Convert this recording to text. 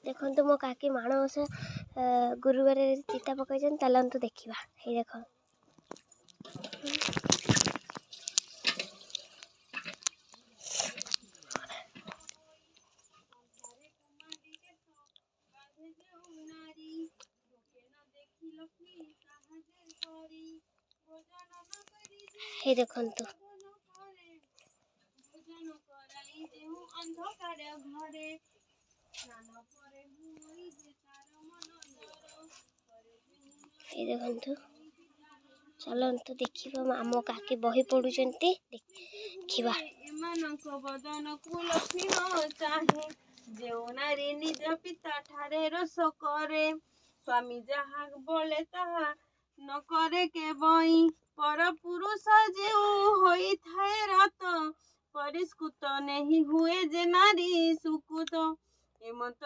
देखो तो मो काकी माणवसा गुरुवार चिता पकई चलतु देखा हे देख हे देखंतु हे देखंतु चलतु देखा आम काकी बही पढ़ुंट देखा बदन को लक्ष्मी चाहे जो नारी निज पिता ठारे रोष करे स्वामी जहा बोले ताहा न करे के बई पर पुरुष जो होई थाए रत परिष्कृत नहीं हुए जे नारी सुकृत एमत